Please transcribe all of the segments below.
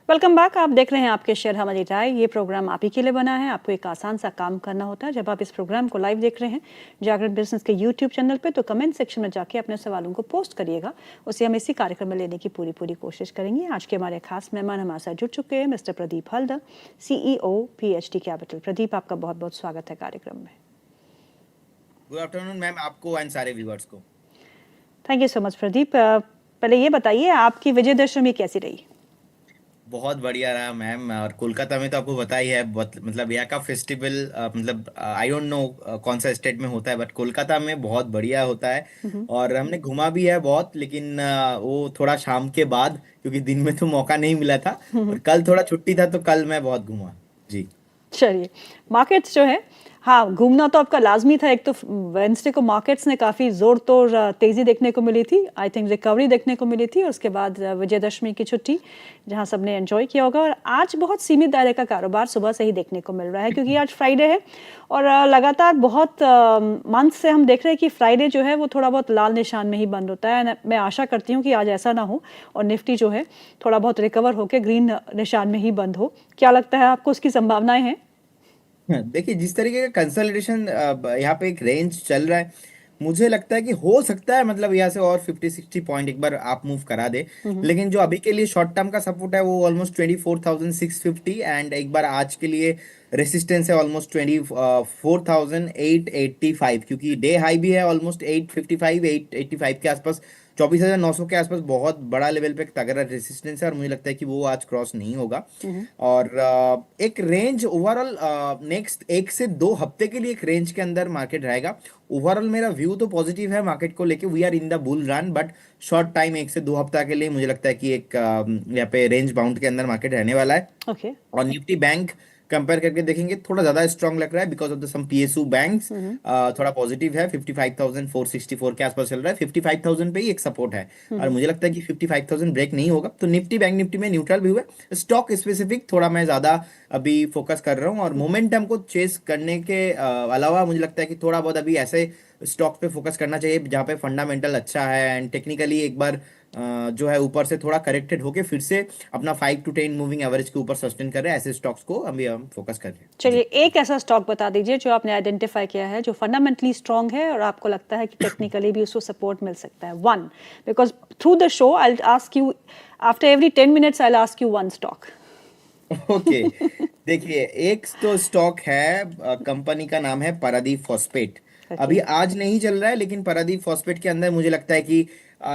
Welcome back. आप देख रहे हैं आपके शेयर हमारी राय। ये प्रोग्राम आप ही के लिए बना है। आपको एक आसान सा काम करना होता है। जब आप इस प्रोग्राम को लाइव देख रहे हैं जागरण बिजनेस के यूट्यूब चैनल पे, तो कमेंट सेक्शन में जाके अपने सवालों को पोस्ट करिएगा। उसे हम इसी कार्यक्रम में लेने की पूरी कोशिश करेंगे। आज के हमारे खास मेहमान हमारे साथ जुड़ चुके हैं mister Pradeep Haldar, CEO PHD capital. Pradeep, आपका बहुत बहुत स्वागत है कार्यक्रम में। गुड आफ्टरनून मैम, आपको एंड सारे व्यूअर्स को। Thank you so much Pradeep. पहले ये बताइए, आपकी विजयदशमी कैसी रही? बहुत बढ़िया रहा मैम। और कोलकाता में तो आपको पता ही है, मतलब यहाँ का फेस्टिवल, मतलब आई डोंट नो कौन सा स्टेट में होता है, बट कोलकाता में बहुत बढ़िया होता है। और हमने घूमा भी है बहुत, लेकिन वो थोड़ा शाम के बाद, क्योंकि दिन में तो मौका नहीं मिला था। और कल थोड़ा छुट्टी था, तो कल मैं बहुत घूमा जी। चलिए, मार्केट्स जो है, हाँ, घूमना तो आपका लाजमी था। एक तो वेंसडे को मार्केट्स ने काफ़ी ज़ोर तोड़ तेज़ी देखने को मिली थी। आई थिंक रिकवरी देखने को मिली थी। और उसके बाद विजयदशमी की छुट्टी, जहाँ सबने एंजॉय किया होगा। और आज बहुत सीमित दायरे का कारोबार सुबह से ही देखने को मिल रहा है, क्योंकि आज फ्राइडे है। और लगातार बहुत मंथ से हम देख रहे हैं कि फ्राइडे जो है वो थोड़ा बहुत लाल निशान में ही बंद होता है। मैं आशा करती हूँ कि आज ऐसा ना हो और निफ्टी जो है थोड़ा बहुत रिकवर होकर ग्रीन निशान में ही बंद हो। क्या लगता है आपको, उसकी संभावनाएं हैं? देखिए, जिस तरीके का कंसोलिडेशन यहाँ पे एक रेंज चल रहा है, मुझे लगता है कि हो सकता है, मतलब यहाँ से और 50-60 पॉइंट एक बार आप मूव करा दे। लेकिन जो अभी के लिए शॉर्ट टर्म का सपोर्ट है वो ऑलमोस्ट 24,650, एंड एक बार आज के लिए रेसिस्टेंस है ऑलमोस्ट 24,885, क्योंकि डे हाई भी है ऑलमोस्ट 855, 885 के आसपास, 24,900 के आसपास बहुत बड़ा लेवल पे तगड़ा रेसिस्टेंस है। और मुझे लगता है कि वो आज क्रॉस नहीं होगा। और एक रेंज ओवरऑल नेक्स्ट 1 से 2 हफ्ते के लिए एक रेंज के अंदर मार्केट रहेगा। ओवरऑल मेरा व्यू तो पॉजिटिव है मार्केट को लेके, we are in the bull run, but short time 1 से 2 हफ्ता के लिए मुझे लगता है कि एक यहाँ पे रेंज बाउंड के अंदर मार्केट रहने वाला है। ओके। और निफ्टी बैंक कंपेयर करके देखेंगे, थोड़ा ज्यादा स्ट्रांग लग रहा है because of the some PSU banks. थोड़ा पॉजिटिव है, 55,464 के आसपास चल रहा है। 55,000 पे ही एक सपोर्ट है। और मुझे लगता है कि 55,000 ब्रेक नहीं होगा, तो निफ्टी बैंक निफ्टी में न्यूट्रल भी हुआ है। स्टॉक स्पेसिफिक थोड़ा मैं ज्यादा अभी फोकस कर रहा हूँ, और मोमेंटम को चेस करने के अलावा मुझे लगता है कि थोड़ा बहुत अभी ऐसे स्टॉक पे फोकस करना चाहिए जहाँ पे फंडामेंटल अच्छा है, एंड टेक्निकली एक बार जो है ऊपर से थोड़ा करेक्टेड होके फिर से अपना 5 to 10 मूविंग एवरेज के ऊपर सस्टेन कर रहे हैं। ऐसे स्टॉक्स को अभी हम फोकस कर रहे हैं चलिए, जी। एक ऐसा स्टॉक बता दीजिए जो आपने आइडेंटिफाई किया है, जो फंडामेंटली स्ट्रांग है और आपको लगता है कि टेक्निकली भी उसको सपोर्ट मिल सकता है। One, because through the show I ask you, after every 10 minutes I ask you one stock. Okay, देखिए, एक तो स्टॉक है, कंपनी का नाम है पारादीप फॉस्फेट। ओके। अभी आज नहीं चल रहा है, लेकिन पारादीप फॉस्फेट के अंदर मुझे लगता है कि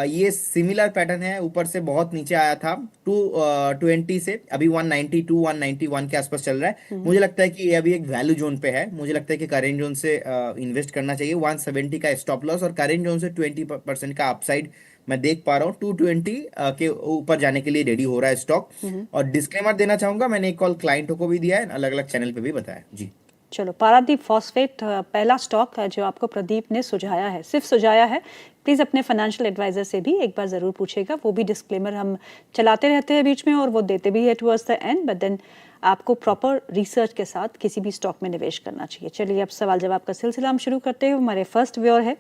ये सिमिलर पैटर्न है। ऊपर से बहुत नीचे आया था 220 से, अभी 192 191 के आसपास चल रहा है। मुझे लगता है कि ये अभी एक वैल्यू जोन पे है। मुझे लगता है कि करेंट जोन से इन्वेस्ट करना चाहिए। 170 का स्टॉप लॉस, और करेंट जोन से 20% का अपसाइड मैं देख पा रहा हूँ। 220 के ऊपर जाने के लिए रेडी हो रहा है स्टॉक। और डिस्क्लेमर देना चाहूंगा, मैंने एक कॉल क्लाइंटों को भी दिया है, अलग अलग चैनल पे भी बताया जी। चलो, पारादीप फॉस्फेट पहला स्टॉक है जो आपको प्रदीप ने सुझाया है, सिर्फ सुझाया है। प्लीज़ अपने फाइनेंशियल एडवाइजर से भी एक बार ज़रूर पूछेगा। वो भी डिस्क्लेमर हम चलाते रहते हैं बीच में, और वो देते भी है towards the end, but then आपको प्रॉपर रिसर्च के साथ किसी भी स्टॉक में निवेश करना चाहिए। चलिए, अब सवाल जवाब का सिलसिला हम शुरू करते हैं। हमारे फर्स्ट व्यूअर है,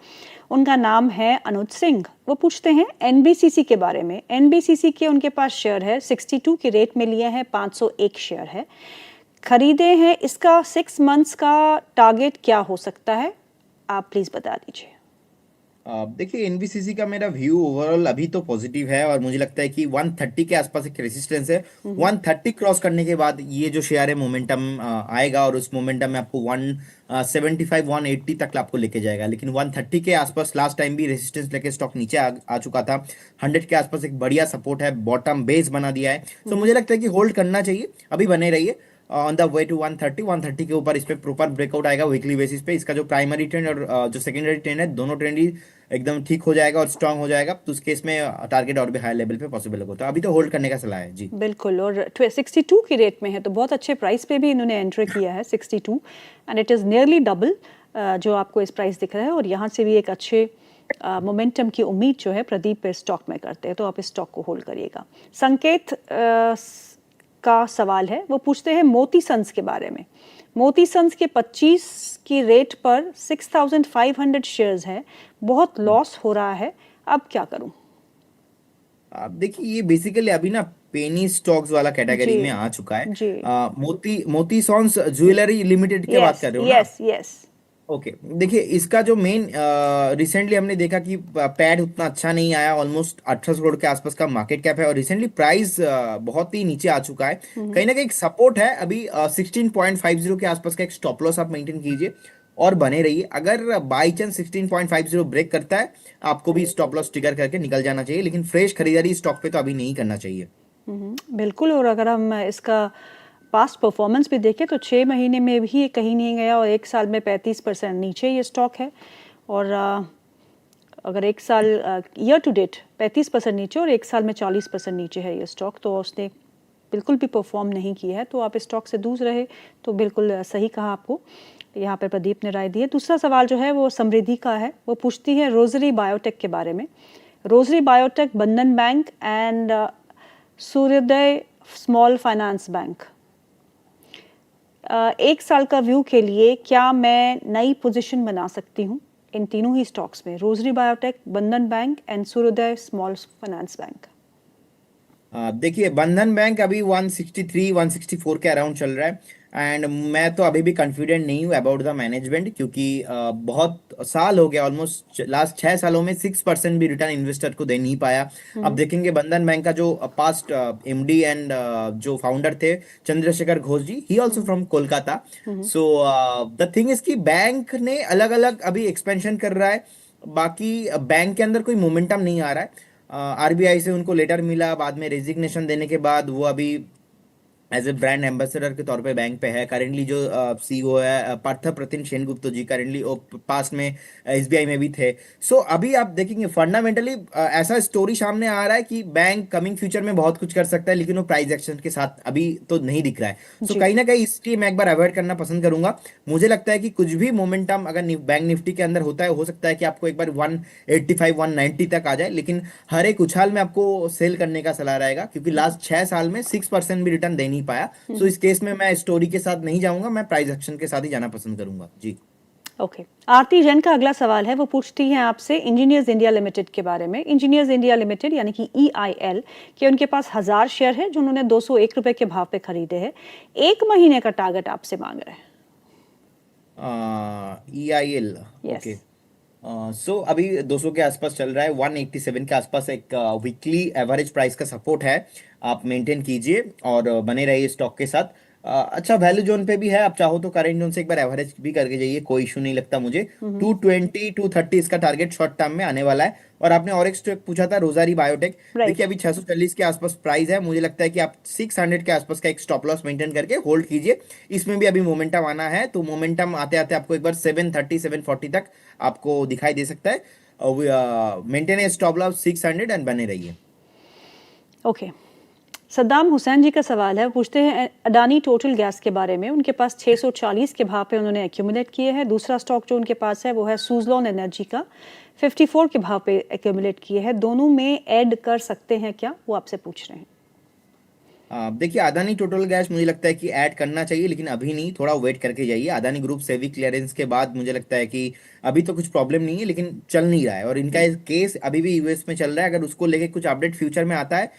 उनका नाम है अनुज सिंह। वो पूछते हैं NBCC के बारे में। NBCC के उनके पास शेयर है, 62 के रेट में लिए हैं, 501 शेयर है, खरीदे हैं। इसका 6 मंथ्स का टारगेट क्या हो सकता है, आप प्लीज बता दीजिए। देखिए, एनबीसीसी का मेरा व्यू ओवरऑल अभी तो पॉजिटिव है, और मुझे लगता है कि 130 के आसपास एक रेजिस्टेंस है। 130 क्रॉस करने के बाद ये जो शेयर है मोमेंटम आएगा, और उस मोमेंटम में आपको 175 180 तक आपको लेके जाएगा। लेकिन 130 के आसपास लास्ट टाइम भी रेजिस्टेंस लेके स्टॉक नीचे आ चुका था। 100 के आसपास एक बढ़िया सपोर्ट है, बॉटम बेस बना दिया है। तो मुझे लगता है कि होल्ड करना चाहिए, अभी बने रहिए ऑन द वे टू 130 के ऊपर। इस पे प्रॉपर ब्रेकआउट आएगा वीकली बेसिस पे। इसका जो प्राइमरी ट्रेंड और जो सेकेंडरी ट्रेंड है, दोनों ट्रेंड ही एकदम ठीक हो जाएगा और स्ट्रांग हो जाएगा, तो उस केस में टारगेट और भी हाई लेवल पे पॉसिबल होगा। तो अभी तो होल्ड करने का सलाह है जी। बिल्कुल, और 62 की रेट में है, तो बहुत अच्छे प्राइस पे भी इन्होंने एंटर किया है, 62, and it is nearly double जो आपको इस प्राइस दिख रहा है। और यहाँ से भी एक अच्छे मोमेंटम की उम्मीद जो है प्रदीप पे स्टॉक में करते हैं, तो आप इस स्टॉक को होल्ड करिएगा। संकेत का सवाल है, वो पूछते हैं मोती सन्स के बारे में। मोती सन्स के 25 की रेट पर 6,500 शेयर्स है, बहुत लॉस हो रहा है, अब क्या करूं? आप देखिए, ये बेसिकली अभी ना पेनी स्टॉक्स वाला कैटेगरी जी में आ चुका है। जी। मोती सॉन्स ज्वेलरी लिमिटेड की बात यस कर रहे हो ना आप? Yes yes. ओके, देखिए इसका जो मेन रिसेंटली हमने देखा कि पैड उतना अच्छा नहीं आया, ऑलमोस्ट 1800 करोड़ के आसपास का मार्केट कैप है और रिसेंटली प्राइस बहुत ही नीचे आ चुका है। कहीं ना कहीं एक सपोर्ट है अभी 16.50 के आसपास का एक स्टॉप लॉस आप मेंटेन कीजिए और बने रहिए। अगर बाई चांस 16.50 ब्रेक करता है, आपको भी स्टॉप लॉस ट्रिगर करके निकल जाना चाहिए, लेकिन फ्रेश खरीदारी स्टॉक पे तो अभी नहीं करना चाहिए। बिल्कुल। और अगर हम इसका पास्ट परफॉर्मेंस भी देखें तो 6 महीने में भी ये कहीं नहीं गया और एक साल में 35% नीचे ये स्टॉक है। और अगर एक साल ईयर टू डेट 35% नीचे और एक साल में 40% नीचे है ये स्टॉक, तो उसने बिल्कुल भी परफॉर्म नहीं किया है। तो आप इस स्टॉक से दूर रहे तो बिल्कुल सही कहा आपको। यहाँ पर प्रदीप ने राय दी है। दूसरा सवाल जो है वो समृद्धि का है। वो पूछती है रोजरी बायोटेक के बारे में। रोजरी बायोटेक, बंधन बैंक एंड सूर्योदय स्मॉल फाइनेंस बैंक, एक साल का व्यू के लिए क्या मैं नई पोजीशन बना सकती हूँ इन तीनों ही स्टॉक्स में? रोजरी बायोटेक, बंधन बैंक एंड सूर्योदय स्मॉल फाइनेंस बैंक। देखिए बंधन बैंक अभी 163 164 के अराउंड चल रहा है एंड मैं तो अभी भी कॉन्फिडेंट नहीं हूँ अबाउट द मैनेजमेंट, क्योंकि बहुत साल हो गया, ऑलमोस्ट लास्ट 6 सालों में 6% भी रिटर्न इन्वेस्टर को दे नहीं पाया। अब देखेंगे बंधन बैंक का जो पास्ट एमडी एंड जो फाउंडर थे Chandrashekhar Ghosh ji, he also from Kolkata. So the thing is कि बैंक ने अलग अलग अभी एक्सपेंशन कर रहा है, बाकी बैंक के अंदर कोई मोमेंटम नहीं आ रहा है। आरबीआई से उनको लेटर मिला, बाद में रेजिग्नेशन देने के बाद वो अभी एज ए ब्रांड एम्बेसडर के तौर पे बैंक पे है। करेंटली जो सीईओ है पार्थ प्रतिम सेनगुप्त जी, करेंटली वो पास्ट में एसबीआई में भी थे। सो अभी आप देखेंगे फंडामेंटली ऐसा स्टोरी सामने आ रहा है कि बैंक कमिंग फ्यूचर में बहुत कुछ कर सकता है, लेकिन वो प्राइस एक्शन के साथ अभी तो नहीं दिख रहा है। सो जी कहीं ना कहीं इसलिए मैं एक बार अवॉइड करना पसंद करूंगा। मुझे लगता है कि कुछ भी मोमेंटम अगर बैंक निफ्टी के अंदर होता है, हो सकता है कि आपको एक बार 185 190 तक आ जाए, लेकिन हर एक उछाल में आपको सेल करने का सलाह रहेगा, क्योंकि लास्ट 6 साल में 6% भी रिटर्न दे नहीं पाया। सो इस केस में मैं स्टोरी के साथ नहीं जाऊंगा, मैं प्राइस एक्शन के साथ ही जाना पसंद करूंगा जी। ओके। आरती जैन का अगला सवाल है। वो पूछती हैं आपसे इंजीनियर्स इंडिया लिमिटेड के बारे में। इंजीनियर्स इंडिया लिमिटेड यानी कि EIL के उनके पास 1000 शेयर है जो उन्होंने 201 रुपए के भाव पे खरीदे हैं। 1 महीने का टारगेट आपसे मांग रहे हैं। EIL, yes. ओके। सो अभी 200 के आसपास चल रहा है, 187 के आसपास एक वीकली एवरेज प्राइस का सपोर्ट है। आप मेंटेन कीजिए और बने रहिए स्टॉक के साथ। अच्छा वैल्यू जोन पे भी है, आप चाहो तो करेंट जोन से एक बार एवरेज भी करके जाइए, कोई इशू नहीं लगता मुझे। 220 230 इसका टारगेट शॉर्ट टर्म में आने वाला है। और आपने और एक स्टॉक पूछा था रोजारी बायोटेक, राइट। देखिए अभी 640 के आसपास प्राइस है, मुझे लगता है कि आप 600 के आसपास का एक स्टॉप लॉस मेंटेन करके होल्ड कीजिए। इसमें भी अभी मोमेंटम आना है, तो मोमेंटम आते आते आपको एक बार 730 740 तक आपको दिखाई दे सकता है। मेंटेन स्टॉप लॉस 600 एंड बने रहिए। ओके। सद्दाम हुसैन जी का सवाल है। वो पूछते हैं अडानी टोटल गैस के बारे में। उनके पास 640 के भाव पे उन्होंने एक्यूमुलेट किए हैं। दूसरा स्टॉक जो उनके पास है वो है सुजलॉन एनर्जी का, 54 के भाव पे एक्यूमुलेट किए हैं। दोनों में ऐड कर सकते हैं क्या, वो आपसे पूछ रहे हैं। देखिए अदानी टोटल गैस मुझे लगता है कि ऐड करना चाहिए, लेकिन अभी नहीं, थोड़ा वेट करके जाइए। अदानी ग्रुप सेवी क्लियरेंस के बाद मुझे लगता है कि अभी तो कुछ प्रॉब्लम नहीं है, लेकिन चल नहीं रहा है और इनका केस अभी भी यूएस में चल रहा है। अगर उसको लेके कुछ अपडेट फ्यूचर में आता है,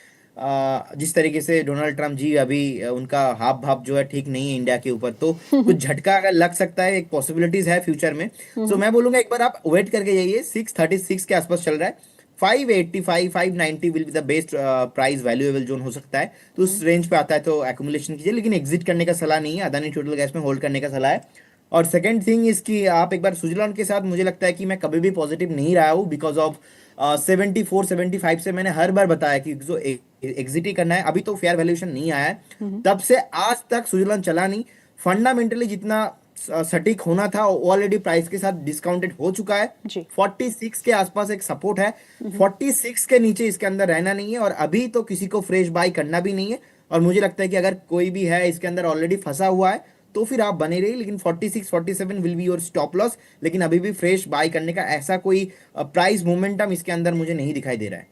जिस तरीके से डोनाल्ड ट्रम्प जी अभी उनका हाव भाव जो है ठीक नहीं है इंडिया के ऊपर, तो कुछ झटका अगर लग सकता है, एक पॉसिबिलिटीज है फ्यूचर में। सो मैं बोलूंगा एक बार आप वेट करके जाइए। 636 के आसपास चल रहा है, 585 590 will be the best price valuable zone हो सकता है। तो उस रेंज पे आता है तो एक्यूमुलेशन कीजिए, लेकिन एग्जिट करने का सलाह नहीं है। अदानी टोटल गैस में होल्ड करने का सलाह है। और सेकंड थिंग इसकी आप एक बार सुजलॉन के साथ, मुझे लगता है कि मैं कभी भी पॉजिटिव नहीं रहा हूँ बिकॉज ऑफ 74 75 से मैंने हर बार बताया कि जो एग्जिट ही करना है। अभी तो फेयर वैल्यूएशन नहीं आया है, तब से आज तक सुजलॉन चला नहीं। फंडामेंटली जितना सटीक होना था ऑलरेडी प्राइस के साथ डिस्काउंटेड हो चुका है। जी 46 के आसपास एक सपोर्ट है, 46 के नीचे इसके अंदर रहना नहीं है और अभी तो किसी को फ्रेश बाय करना भी नहीं है। और मुझे लगता है कि अगर कोई भी है इसके अंदर ऑलरेडी फंसा हुआ है तो फिर आप बने रहिए, लेकिन 46 47 will be your stop loss. लेकिन अभी भी फ्रेश बाय करने का ऐसा कोई प्राइस मोमेंटम इसके अंदर मुझे नहीं दिखाई दे रहा है।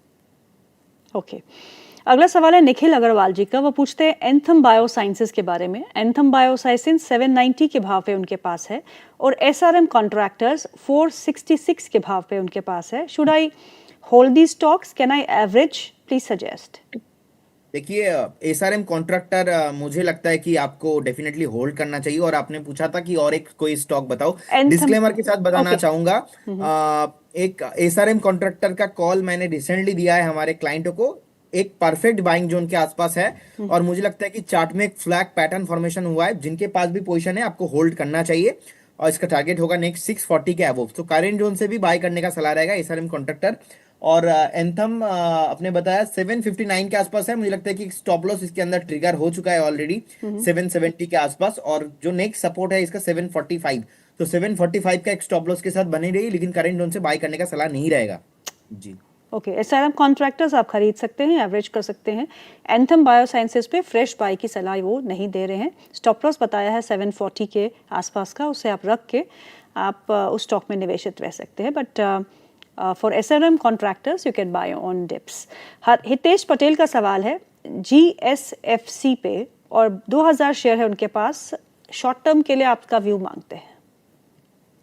ओके। अगला सवाल है निखिल अग्रवाल जी का। वो पूछते हैं एंथम बायोसाइंसेस के बारे में। एंथम बायोसाइंसेस 790 के भाव पे उनके पास है और SRM कॉन्ट्रैक्टर्स 466 के भाव पे उनके पास है। Should I hold the stocks, can I average, please suggest. देखिए एसआरएम कॉन्ट्रैक्टर मुझे लगता है कि आपको डेफिनेटली होल्ड करना चाहिए। और आपने पूछा था कि और एक कोई स्टॉक बताओ, एंथम। डिस्क्लेमर के साथ बताना ओके। चाहूंगा। एक एसआरएम कॉन्ट्रैक्टर का कॉल मैंने रिसेंटली दिया है हमारे क्लाइंटों को, एक परफेक्ट बाइंग जोन के आसपास है। और मुझे लगता है कि चार्ट में एक फ्लैग पैटर्न फॉर्मेशन हुआ है, जिनके पास भी पोजीशन है आपको होल्ड करना चाहिए। और इसका टारगेट होगा नेक्स्ट 640 के अबव, तो करेंट जोन से भी बाय करने का सलाह रहेगा एसआरएम कॉन्ट्रैक्टर। और एंथम आपने बताया 759 के आसपास है, मुझे लगता है कि स्टॉप लॉस इसके अंदर ट्रिगर हो चुका है ऑलरेडी 770 के आसपास। और जो नेक्स्ट सपोर्ट है इसका 745, तो 745 का एक स्टॉप लॉस के साथ बनी रही, लेकिन करेंट जोन से बाय करने का सलाह नहीं रहेगा जी। ओके, एसआरएम कॉन्ट्रैक्टर्स आप खरीद सकते हैं, एवरेज कर सकते हैं। एंथम बायोसाइंसेस पे फ्रेश बाय की सलाह वो नहीं दे रहे हैं। स्टॉप लॉस बताया है 740 के आसपास का, उसे आप रख के आप उस स्टॉक में निवेशित रह सकते हैं। But for SRM contractors you can buy on dips. Hitesh Patel का सवाल है जीएसएफसी पे, और 2000 शेयर है उनके पास, शॉर्ट टर्म के लिए आपका व्यू मांगते हैं।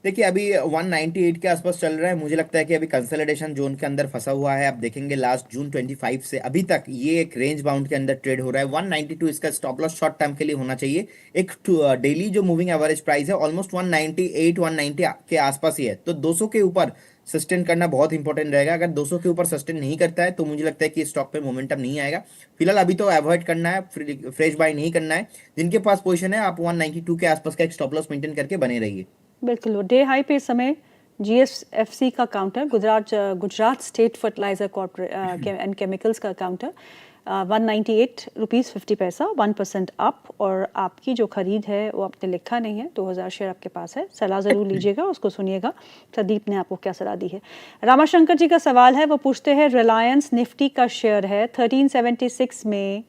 देखिए अभी 198 के आसपास चल रहा है, मुझे लगता है कि अभी कंसोलिडेशन जोन के अंदर फंसा हुआ है। आप देखेंगे लास्ट जून 25 से अभी तक ये एक रेंज बाउंड के अंदर ट्रेड हो रहा है। 192 इसका स्टॉप लॉस शॉर्ट टर्म के लिए होना चाहिए। एक डेली जो मूविंग एवरेज प्राइस है ऑलमोस्ट 198 190 के आसपास ही है, तो 200 के ऊपर सस्टेन करना बहुत इंपॉर्टेंट रहेगा। अगर 200 के ऊपर सस्टेन नहीं करता है तो मुझे लगता है कि स्टॉक पे मोमेंटम नहीं आएगा। फिलहाल अभी तो अवॉइड करना है, फ्रेश बाय नहीं करना है। जिनके पास पोजीशन है आप 192 के आसपास का एक स्टॉप लॉस मेंटेन करके बने रहिए। बिल्कुल, डे हाई पे इस समय जीएसएफसी का counter, Gujarat state fertilizer corporate and chemicals का काउंटर 198 रुपीज़ 50 पैसा, 1% अप। और आपकी जो खरीद है वो आपने लिखा नहीं है, 2000 शेयर आपके पास है, सलाह ज़रूर लीजिएगा, उसको सुनिएगा प्रदीप ने आपको क्या सलाह दी है। रामाशंकर जी का सवाल है, वो पूछते हैं रिलायंस निफ्टी का शेयर है 1376 में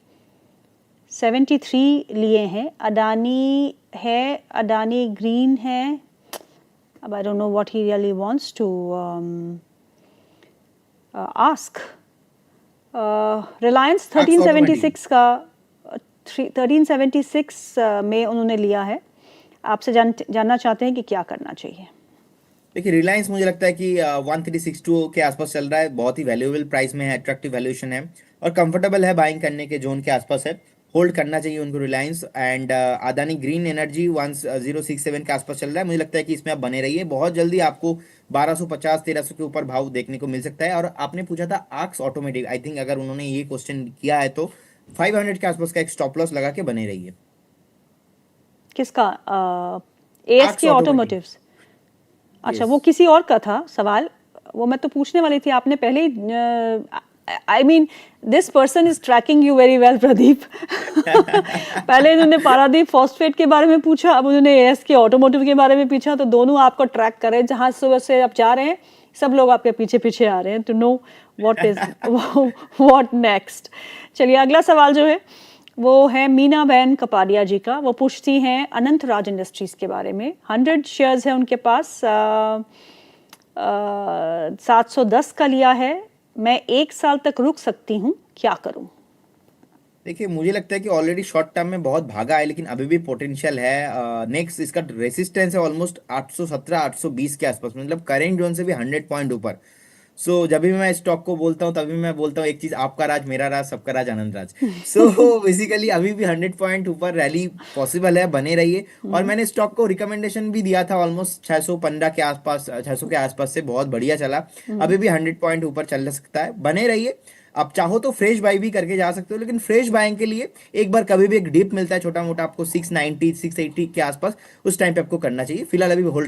73 लिए हैं, अडानी है, अडानी ग्रीन है। अब I don't know what he really wants to ask. Reliance 1376 का 1376 में उन्होंने लिया है, आपसे जानना चाहते हैं कि क्या करना चाहिए। देखिए रिलायंस मुझे लगता है कि 1362 के आसपास चल रहा है, बहुत ही वैल्यूएबल प्राइस में है, अट्रैक्टिव वैल्यूएशन है और कंफर्टेबल है, बाइंग करने के जोन के आसपास है, होल्ड करना चाहिए उनको Reliance. And Adani green energy 1067 के आसपास चल रहा है, मुझे लगता है कि इसमें आप बने रहिए। बहुत जल्दी आपको 1250 1300 के ऊपर भाव देखने को मिल सकता है। और आपने पूछा था आर्क्स ऑटोमेटिक, आई थिंक अगर उन्होंने ये क्वेश्चन किया है तो 500 के आसपास का एक स्टॉप लॉस लगा के बने रहिए। किसका? एएसके आर्क्स ऑटोमेटिक, ऑटोमोटिव्स। अच्छा, यस। वो किसी और का था सवाल, वो मैं तो पूछने वाली थी, आपने पहले ही I mean this person is tracking you very well Pradeep. पहले उन्होंने पारादीप फॉस्फेट के बारे में पूछा, अब उन्होंने एएस के ऑटोमोटिव के बारे में पूछा, तो दोनों आपको ट्रैक कर रहे हैं, जहाँ सुबह से आप जा रहे हैं सब लोग आपके पीछे पीछे आ रहे हैं to know what is what next. चलिए अगला सवाल जो है वो है मीना बहन कपाडिया जी का, वो पूछती हैं अनंत राज इंडस्ट्रीज के बारे में। 100 शेयर्स है उनके पास, 710 का लिया है, मैं 1 साल तक रुक सकती हूँ, क्या करूँ? देखिए मुझे लगता है कि ऑलरेडी शॉर्ट टर्म में बहुत भागा है, लेकिन अभी भी पोटेंशियल है। नेक्स्ट इसका रेसिस्टेंस है ऑलमोस्ट 817 820 के आसपास, मतलब करेंट जोन से भी 100 पॉइंट ऊपर। सो जब भी मैं स्टॉक को बोलता हूँ तभी मैं बोलता हूँ एक चीज, आपका राज मेरा राज सबका राज आनंद राज। सो बेसिकली अभी भी 100 पॉइंट ऊपर रैली पॉसिबल है, बने रहिए। और मैंने स्टॉक को रिकमेंडेशन भी दिया था ऑलमोस्ट 615 के आसपास, 600 के आसपास से बहुत बढ़िया चला। अभी भी 100 पॉइंट ऊपर चल सकता है, बने रहिए। आप चाहो तो फ्रेश बाई भी करके जा सकते हो, लेकिन फ्रेश बाइंग के लिए एक बार कभी भी एक डिप मिलता है छोटा मोटा आपको 690 680 के आसपास, उस टाइम पे आपको करना चाहिए। फिलहाल अभी होल्ड